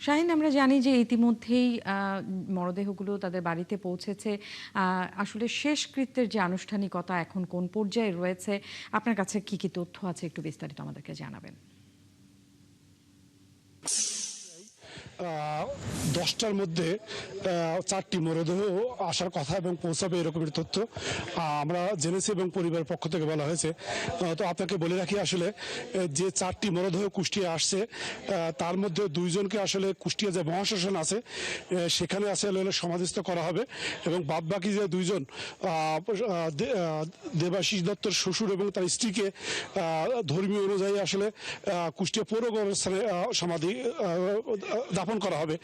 শাহীন, আমরা জানি যে ইতিমধ্যেই মরদেহগুলো তাদের বাড়িতে পৌঁছেছে। আসলে শেষকৃত্যের যে আনুষ্ঠানিকতা এখন কোন পর্যায়ে রয়েছে, আপনার কাছে কি কি তথ্য আছে একটু বিস্তারিত আমাদেরকে জানাবেন। 10টার মধ্যে 4টি মরদেহ আসার কথা এবং পৌঁছাবে এরকমের তথ্য আমরা জেনেছি এবং পরিবারের পক্ষ থেকে বলা হয়েছে। তো আপনাকে বলে রাখি, আসলে যে 4টি মরদেহ কুষ্টিয়া আসছে তার মধ্যে 2জনকে আসলে কুষ্টিয়া যে মহাশ্মশান আছে সেখানে আসলে সমাধিস্থ করা হবে এবং বাদবাকি যে 2জন দেবাশিস দত্তর শ্বশুর এবং তার স্ত্রীকে ধর্মীয় অনুযায়ী আসলে কুষ্টিয়া পৌর কবরস্থানে সমাধি দাফন করা হবে।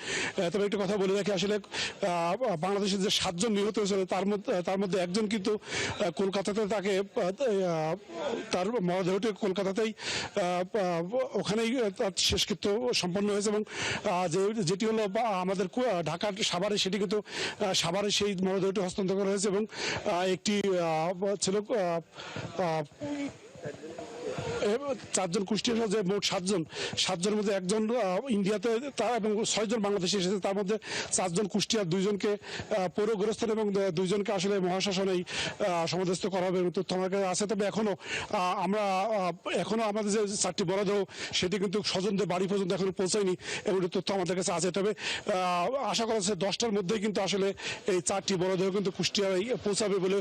তবে একটা কথা বলে রাখি, আসলে বাংলাদেশের যে 7জন নিহত হয়েছিল তার মধ্যে একজন কিন্তু কলকাতাতে তাকে তার মরদেহটি কলকাতাতেই ওখানেই তার শেষকৃত্য সম্পন্ন হয়েছে এবং যেটি হলো আমাদের ঢাকার সাভারে, সেটি কিন্তু সাভারে সেই মরদেহটি হস্তান্তর করা হয়েছে এবং একটি ছিল 4জন কুষ্টিয়া যে মোট 7জনের মধ্যে একজন ইন্ডিয়াতে এবং 6জন বাংলাদেশে এসেছে। তার মধ্যে 4জন কুষ্টিয়ার, 2জনকে পৌর গোরস্থান এবং 2জনকে আসলে মহাশ্মশানেই সমাধিস্থ করা হবে তথ্য আমার কাছে আছে। তবে এখনো আমাদের যে 4টি মরদেহ সেটি কিন্তু স্বজনদের বাড়ি পর্যন্ত এখনো পৌঁছায়নি এবং তথ্য আমাদের কাছে আছে। তবে আশা করা যাচ্ছে 10টার মধ্যেই কিন্তু আসলে এই 4টি মরদেহ কিন্তু কুষ্টিয়ায় পৌঁছাবে বলে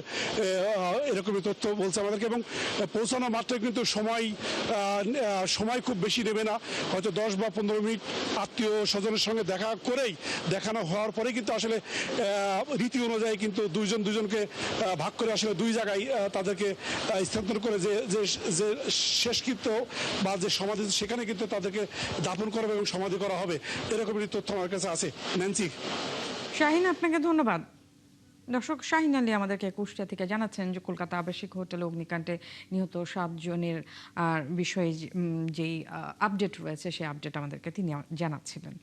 এরকমই তথ্য বলছে আমাদেরকে এবং পৌঁছানো মাত্রই কিন্তু সময় খুব বেশি নেবে না, হয়তো 10 বা 15 মিনিট আত্মীয় স্বজনের সঙ্গে দেখানো হওয়ার পরে কিন্তু আসলে রীতি অনুযায়ী কিন্তু দুজনকে ভাগ করে আসলে 2 জায়গায় তাদেরকে স্থানান্তর করে যে শেষকৃত্য বা যে সমাধি সেখানে কিন্তু তাদেরকে দাফন করা এবং সমাধি করা হবে, এরকমই তথ্য আমার কাছে আছে। ন্যান্সি। শাহীন, আপনাকে ধন্যবাদ। দর্শক, শাহীন আলী আমাদেরকে কুষ্টিয়া থেকে জানাচ্ছেন যে কলকাতা আবাসিক হোটেলে অগ্নিকাণ্ডে নিহত 7জনের বিষয়ে যেই আপডেট রয়েছে সেই আপডেট আমাদেরকে তিনি জানাচ্ছিলেন।